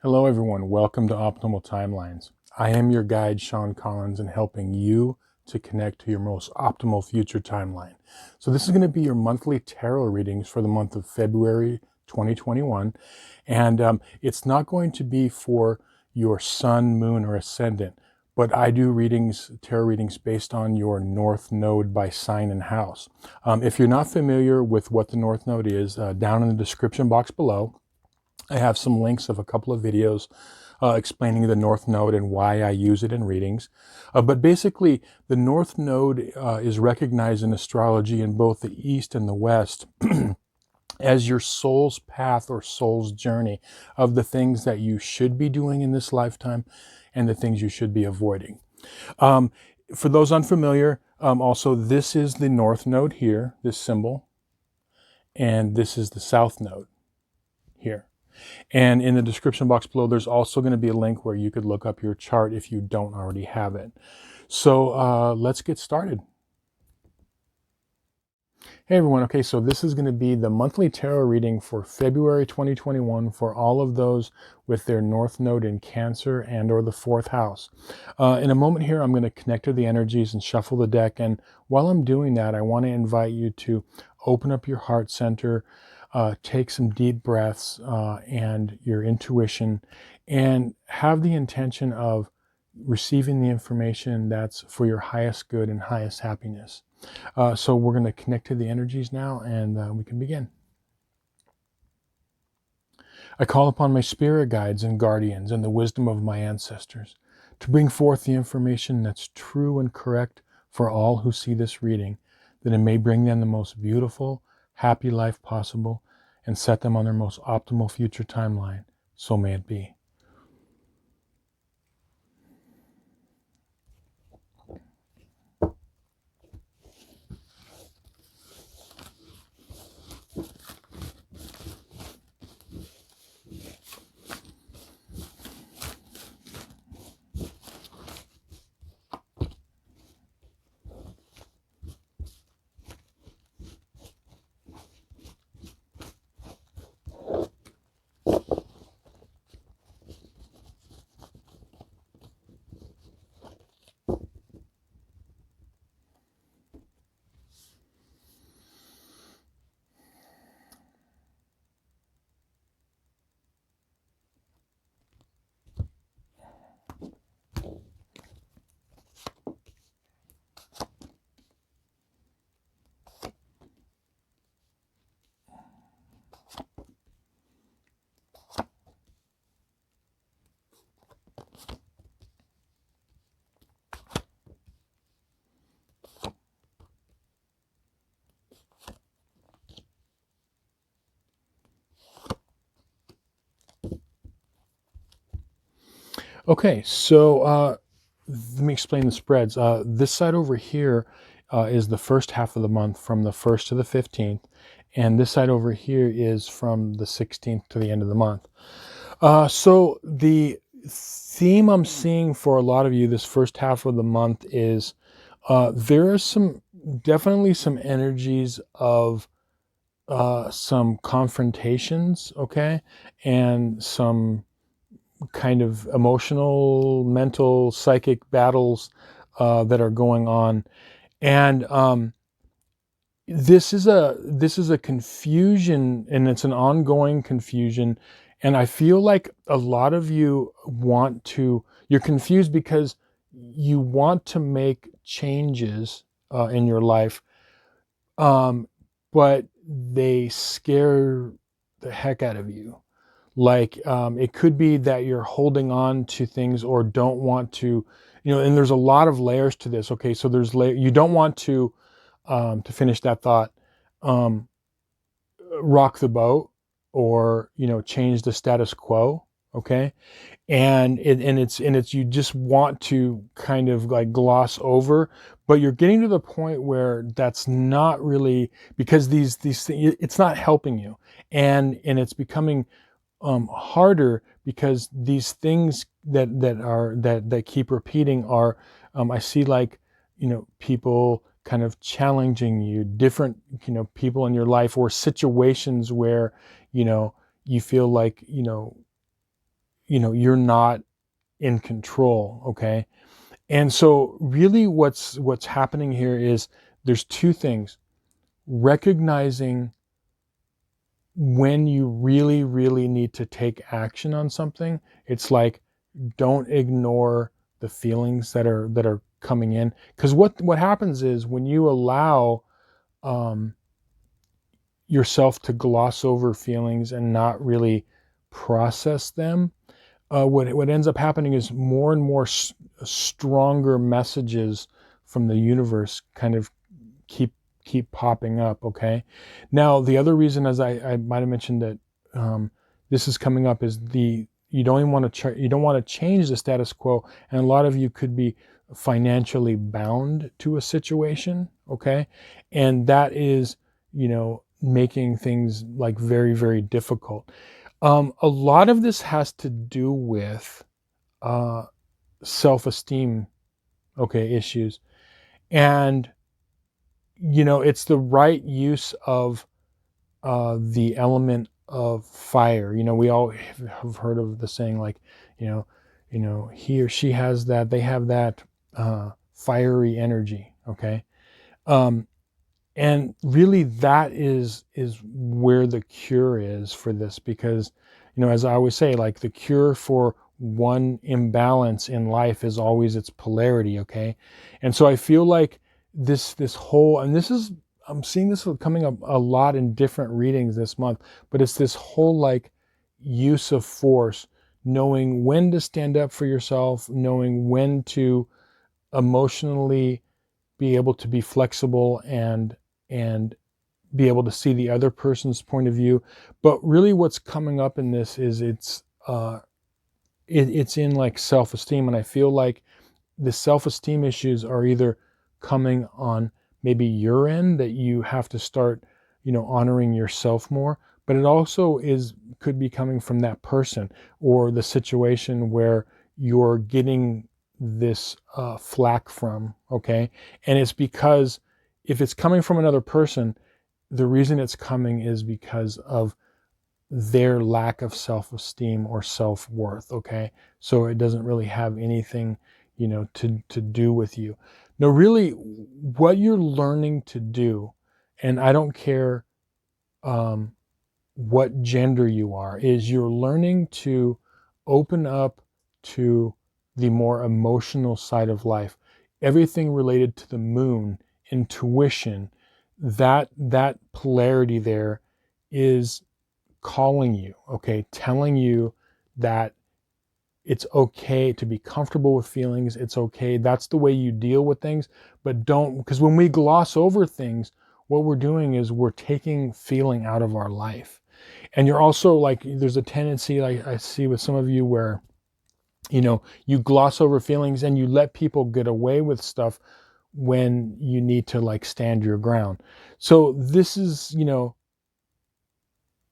Hello everyone, welcome to Optimal Timelines. I am your guide, Sean Collins, in helping you to connect to your most optimal future timeline. So this is going to be your monthly tarot readings for the month of February 2021. And it's not going to be for your sun, moon, or ascendant, but I do tarot readings based on your North Node by sign and house. If you're not familiar with what the North Node is, down in the description box below, I have some links of a couple of videos explaining the North Node and why I use it in readings. But basically, the North Node is recognized in astrology in both the East and the West as your soul's path or soul's journey of the things that you should be doing in this lifetime and the things you should be avoiding. For those unfamiliar, also, this is the North Node here, this symbol, and this is the South Node here. And in the description box below, there's also going to be a link where you could look up your chart if you don't already have it. So let's get started. Hey everyone, okay, so this is going to be the monthly tarot reading for February 2021 for all of those with their North Node in Cancer and or the 4th house. In a moment here, I'm going to connect to the energies and shuffle the deck. And while I'm doing that, I want to invite you to open up your heart center, take some deep breaths and your intuition, and have the intention of receiving the information that's for your highest good and highest happiness. So we're going to connect to the energies now, and we can begin. I call upon my spirit guides and guardians and the wisdom of my ancestors to bring forth the information that's true and correct for all who see this reading, that it may bring them the most beautiful, happy life possible and set them on their most optimal future timeline. So may it be. Okay, so let me explain the spreads. This side over here is the first half of the month from the 1st to the 15th, and this side over here is from the 16th to the end of the month. So the theme I'm seeing for a lot of you this first half of the month is there are definitely some energies of some confrontations, okay, and some kind of emotional, mental, psychic battles that are going on. And this is a confusion, and it's an ongoing confusion. And I feel like a lot of you you're confused because you want to make changes in your life, but they scare the heck out of you. Like it could be that you're holding on to things or don't want to, and there's a lot of layers to this. Okay, so you don't want to finish that thought, rock the boat or change the status quo. Okay, and it's you just want to kind of like gloss over, but you're getting to the point where that's not really, because these things, it's not helping you, and it's becoming harder because these things that keep repeating are I see, like, people kind of challenging you, different people in your life or situations where you feel like you're not in control. Okay. And so really what's happening here is there's two things: recognizing when you really, really need to take action on something. It's like, don't ignore the feelings that are coming in, because what happens is when you allow um, yourself to gloss over feelings and not really process them, what ends up happening is more and more stronger messages from the universe kind of keep popping up. Okay. Now the other reason, as I might have mentioned, that this is coming up is you don't even want to you don't want to change the status quo, and a lot of you could be financially bound to a situation. Okay. And that is, making things like very, very difficult. A lot of this has to do with uh, self-esteem, okay, issues. And, it's the right use of the element of fire. We all have heard of the saying, like, he or she has that, they have that fiery energy, okay? Um, and really that is where the cure is for this, because as I always say, like, the cure for one imbalance in life is always its polarity. Okay. And so I feel like this whole, and this is, I'm seeing this coming up a lot in different readings this month, but it's this whole, like, use of force, knowing when to stand up for yourself, knowing when to emotionally be able to be flexible and be able to see the other person's point of view. But really what's coming up in this is it's in, like, self-esteem. And I feel like the self-esteem issues are either coming on maybe your end, that you have to start, honoring yourself more, but it also could be coming from that person or the situation where you're getting this flack from. Okay. And it's because if it's coming from another person, the reason it's coming is because of their lack of self-esteem or self-worth. Okay. So it doesn't really have anything, to do with you. No, really, what you're learning to do, and I don't care um, what gender you are, is you're learning to open up to the more emotional side of life. Everything related to the moon, intuition, that polarity there is calling you, okay, telling you that it's okay to be comfortable with feelings. It's okay. That's the way you deal with things. But don't, because when we gloss over things, what we're doing is we're taking feeling out of our life. And you're also, like, there's a tendency, like I see with some of you, where, you gloss over feelings and you let people get away with stuff when you need to, like, stand your ground. So this is,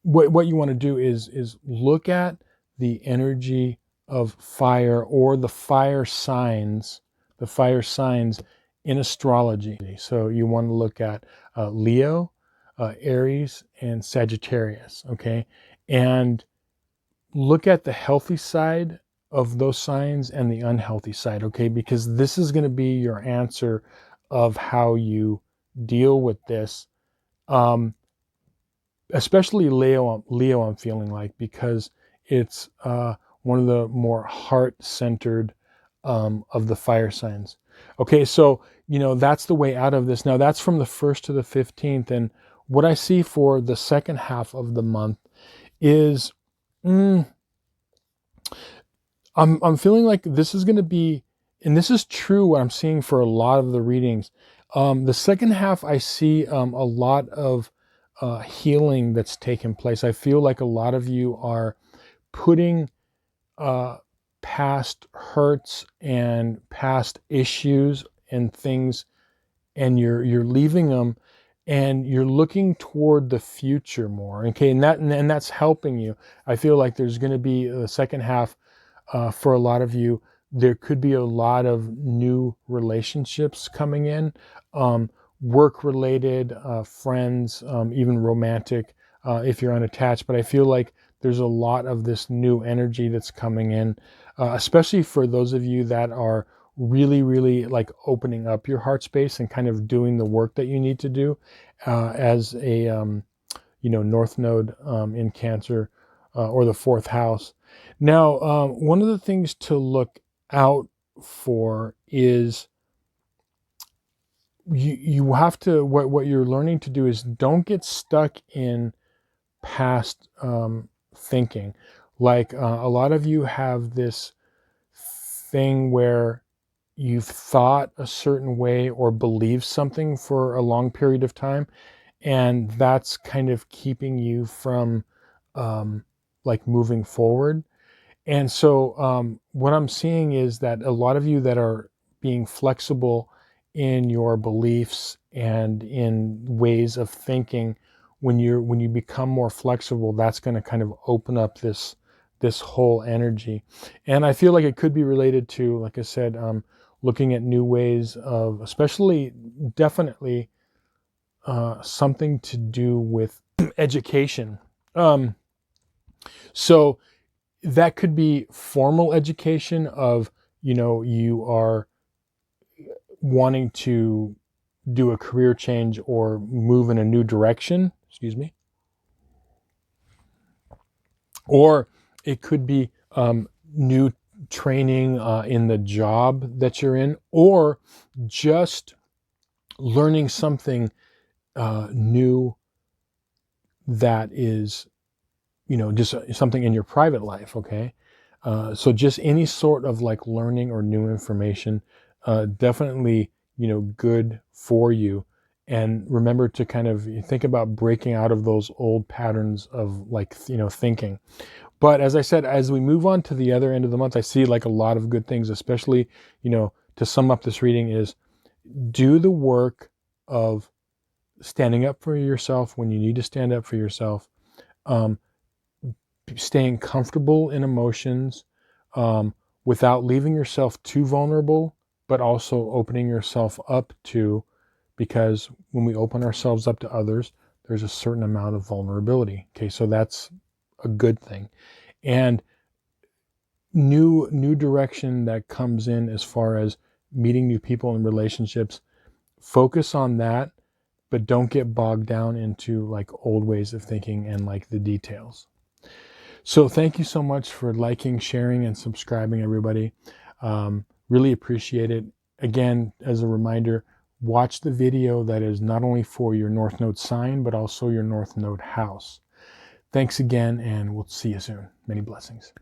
what you want to do is look at the energy of fire, or the fire signs in astrology. So you want to look at Leo, Aries, and Sagittarius. Okay. And look at the healthy side of those signs and the unhealthy side. Okay. Because this is going to be your answer of how you deal with this. Especially Leo, I'm feeling like, because it's one of the more heart-centered of the fire signs. Okay, so, that's the way out of this. Now, that's from the 1st to the 15th. And what I see for the second half of the month is, I'm feeling like this is going to be, and this is true what I'm seeing for a lot of the readings. The second half, I see a lot of healing that's taken place. I feel like a lot of you are putting past hurts and past issues and things, and you're leaving them, and you're looking toward the future more. Okay, and that's helping you. I feel like there's going to be the second half for a lot of you. There could be a lot of new relationships coming in, work related, friends, even romantic, if you're unattached. But I feel like there's a lot of this new energy that's coming in, especially for those of you that are really, really like opening up your heart space and kind of doing the work that you need to do as a, North Node in Cancer or the fourth house. Now, one of the things to look out for is you have to, what you're learning to do is don't get stuck in past thinking. Like a lot of you have this thing where you've thought a certain way or believed something for a long period of time, and that's kind of keeping you from like moving forward. And so what I'm seeing is that a lot of you that are being flexible in your beliefs and in ways of thinking, when you become more flexible, that's going to kind of open up this whole energy. And I feel like it could be related to, like I said, looking at new ways of, especially definitely something to do with education. So that could be formal education of, you are wanting to do a career change or move in a new direction, excuse me. Or it could be new training in the job that you're in, or just learning something new that is, just something in your private life, okay? So just any sort of like learning or new information, definitely, good for you. And remember to kind of think about breaking out of those old patterns of like, thinking. But as I said, as we move on to the other end of the month, I see like a lot of good things, especially, to sum up this reading is do the work of standing up for yourself when you need to stand up for yourself. Staying comfortable in emotions without leaving yourself too vulnerable, but also opening yourself up to, because when we open ourselves up to others, there's a certain amount of vulnerability. Okay, so that's a good thing. And new direction that comes in as far as meeting new people and relationships, focus on that, but don't get bogged down into like old ways of thinking and like the details. So thank you so much for liking, sharing, and subscribing, everybody. Really appreciate it. Again, as a reminder, watch the video that is not only for your North Node sign, but also your North Node house. Thanks again, and we'll see you soon. Many blessings.